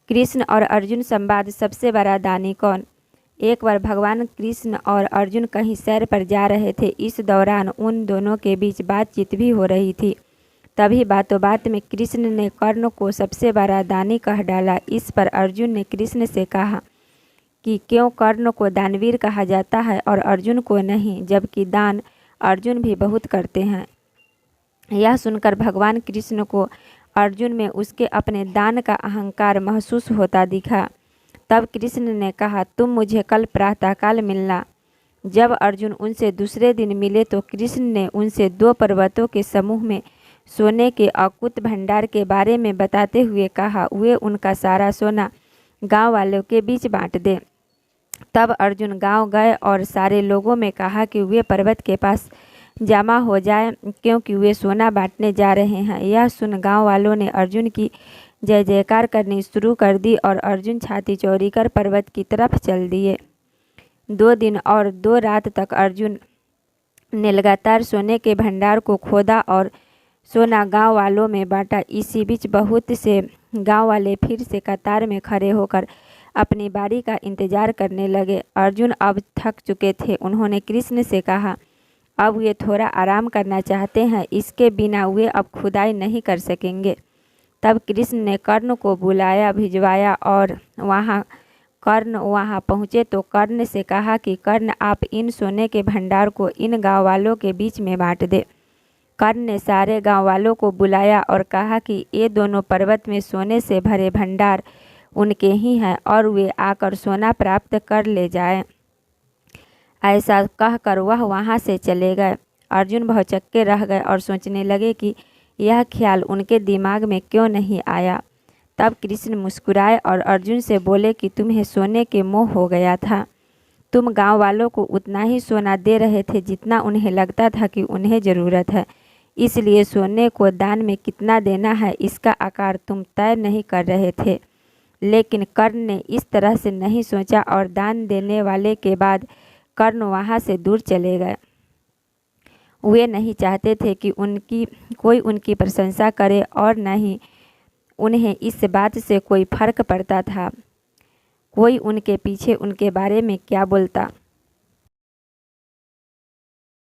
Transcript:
कृष्ण और अर्जुन संवाद। सबसे बड़ा दानी कौन? एक बार भगवान कृष्ण और अर्जुन कहीं सैर पर जा रहे थे। इस दौरान उन दोनों के बीच बातचीत भी हो रही थी। तभी बातों बात में कृष्ण ने कर्ण को सबसे बड़ा दानी कह डाला। इस पर अर्जुन ने कृष्ण से कहा कि क्यों कर्ण को दानवीर कहा जाता है और अर्जुन को नहीं, जबकि दान अर्जुन भी बहुत करते हैं। यह सुनकर भगवान कृष्ण को अर्जुन में उसके अपने दान का अहंकार महसूस होता दिखा। तब कृष्ण ने कहा, तुम मुझे कल प्रातःकाल मिलना। जब अर्जुन उनसे दूसरे दिन मिले तो कृष्ण ने उनसे 2 पर्वतों के समूह में सोने के अकूत भंडार के बारे में बताते हुए कहा, वे उनका सारा सोना गांव वालों के बीच बांट दे। तब अर्जुन गांव गए और सारे लोगों में कहा कि वे पर्वत के पास जमा हो जाए, क्योंकि वे सोना बांटने जा रहे हैं। यह सुन गांव वालों ने अर्जुन की जय जयकार करनी शुरू कर दी और अर्जुन छाती चौड़ी कर पर्वत की तरफ चल दिए। 2 दिन और 2 रात तक अर्जुन ने लगातार सोने के भंडार को खोदा और सोना गांव वालों में बांटा। इसी बीच बहुत से गांव वाले फिर से कतार में खड़े होकर अपनी बारी का इंतजार करने लगे। अर्जुन अब थक चुके थे। उन्होंने कृष्ण से कहा, अब वे थोड़ा आराम करना चाहते हैं, इसके बिना वे अब खुदाई नहीं कर सकेंगे। तब कृष्ण ने कर्ण को बुलाया भिजवाया और कर्ण वहाँ पहुँचे तो कर्ण से कहा कि कर्ण, आप इन सोने के भंडार को इन गांव वालों के बीच में बांट दे। कर्ण ने सारे गांव वालों को बुलाया और कहा कि ये दोनों पर्वत में सोने से भरे भंडार उनके ही हैं और वे आकर सोना प्राप्त कर ले जाएं। ऐसा कहकर वह वहाँ से चले गए। अर्जुन भौचक्के रह गए और सोचने लगे कि यह ख्याल उनके दिमाग में क्यों नहीं आया। तब कृष्ण मुस्कुराए और अर्जुन से बोले कि तुम्हें सोने के मोह हो गया था। तुम गांव वालों को उतना ही सोना दे रहे थे जितना उन्हें लगता था कि उन्हें ज़रूरत है। इसलिए सोने को दान में कितना देना है इसका आकार तुम तय नहीं कर रहे थे। लेकिन कर्ण ने इस तरह से नहीं सोचा और दान देने वाले के बाद कर्ण वहाँ से दूर चले गए। वे नहीं चाहते थे कि कोई उनकी प्रशंसा करे और न ही उन्हें इस बात से कोई फर्क पड़ता था कोई उनके पीछे उनके बारे में क्या बोलता।